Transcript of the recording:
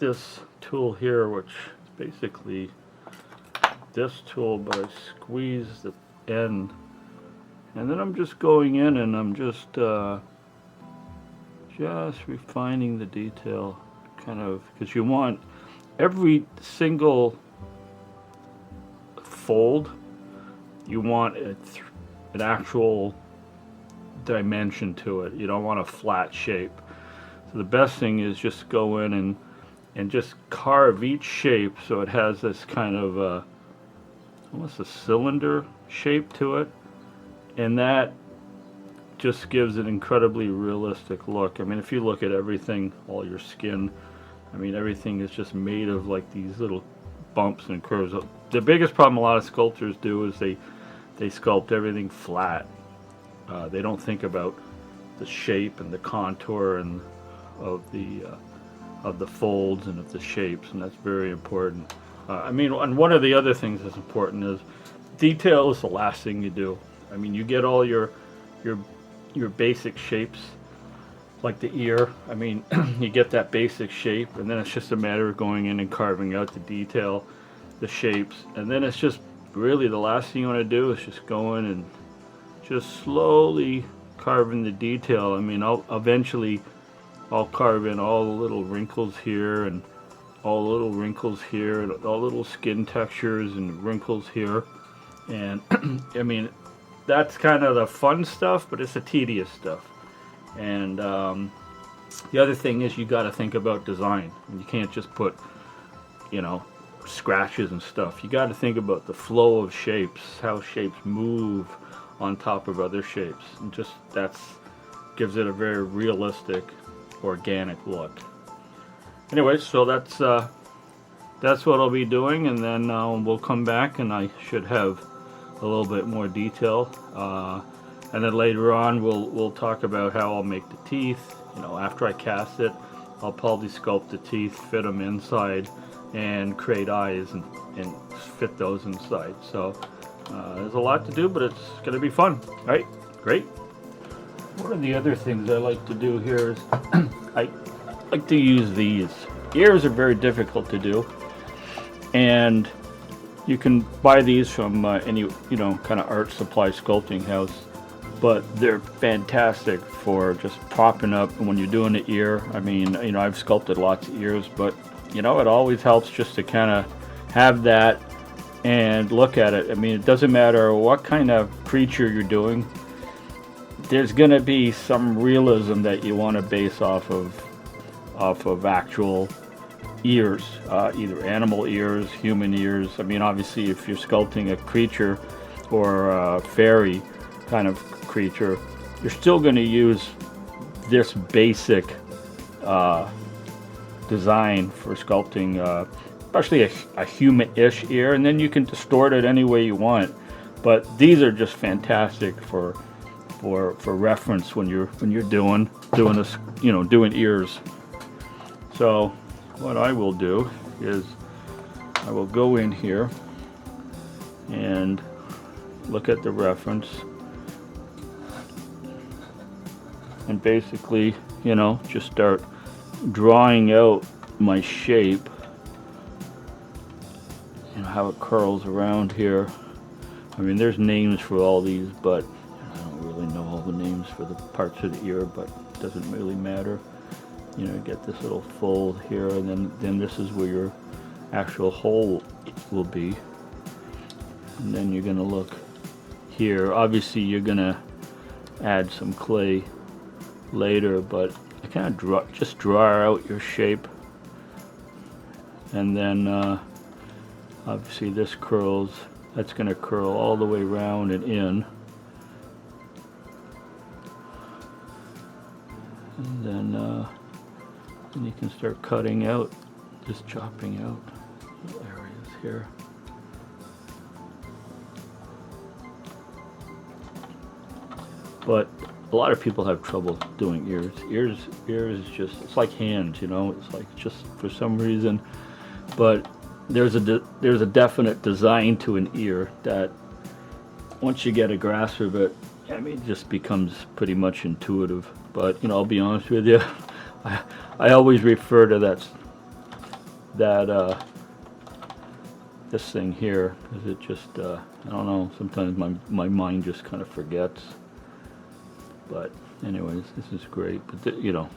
this tool here, which is basically this tool, but I squeeze the end, and then I'm just going in and I'm just refining the detail, kind of, because you want every single fold, you want an actual dimension to it. You don't want a flat shape. So the best thing is just go in and just carve each shape so it has this kind of almost a cylinder shape to it, and that just gives an incredibly realistic look. I mean, if you look at everything, all your skin, I mean, everything is just made of like these little bumps and curves. The biggest problem a lot of sculptors do is they sculpt everything flat. They don't think about the shape and the contour and of the folds and of the shapes, and that's very important. I mean, and one of the other things that's important is detail is the last thing you do. I mean, you get all your basic shapes, like the ear. I mean, you get that basic shape, and then it's just a matter of going in and carving out the detail, the shapes, and then it's just really the last thing you want to do is just go in and just slowly carving the detail. I mean, I'll carve in all the little wrinkles here and all the little wrinkles here and all little skin textures and wrinkles here. And I mean, that's kind of the fun stuff, but it's the tedious stuff. And the other thing is you got to think about design. You can't just put, you know, scratches and stuff. You got to think about the flow of shapes, how shapes move on top of other shapes, and just that's gives it a very realistic, organic look. Anyway, so that's what I'll be doing, and then we'll come back and I should have a little bit more detail, and then later on we'll talk about how I'll make the teeth. You know, after I cast it, I'll probably sculpt the teeth, fit them inside, and create eyes and fit those inside. So there's a lot to do, but it's going to be fun. All right, great. One of the other things I like to do here is I like to use these. Ears are very difficult to do, and you can buy these from any, you know, kind of art supply sculpting house, but they're fantastic for just propping up when you're doing the ear. I mean, you know, I've sculpted lots of ears, but you know, it always helps just to kind of have that and look at it. I mean, it doesn't matter what kind of creature you're doing, there's going to be some realism that you want to base off of actual ears, either animal ears, human ears. I mean, obviously, if you're sculpting a creature or a fairy kind of creature, you're still going to use this basic design for sculpting, especially a human-ish ear, and then you can distort it any way you want. But these are just fantastic for reference when you're doing this, you know, doing ears. So what I will do is I will go in here and look at the reference and basically, you know, just start drawing out my shape, you know, how it curls around here. I mean, there's names for all these, but I don't really know all the names for the parts of the ear, but it doesn't really matter. You know, get this little fold here, and then this is where your actual hole will be. And then you're gonna look here. Obviously, you're gonna add some clay later, but I kind of just draw out your shape, and then obviously this curls. That's going to curl all the way around and in, and then you can start cutting out, just chopping out little areas here. But a lot of people have trouble doing ears. Ears is just, it's like hands, you know. It's like just for some reason. But there's a definite design to an ear that once you get a grasp of it, I mean, it just becomes pretty much intuitive. But you know, I'll be honest with you, I always refer to that this thing here, because it just I don't know, sometimes my mind just kind of forgets. But anyways, this is great. But you know,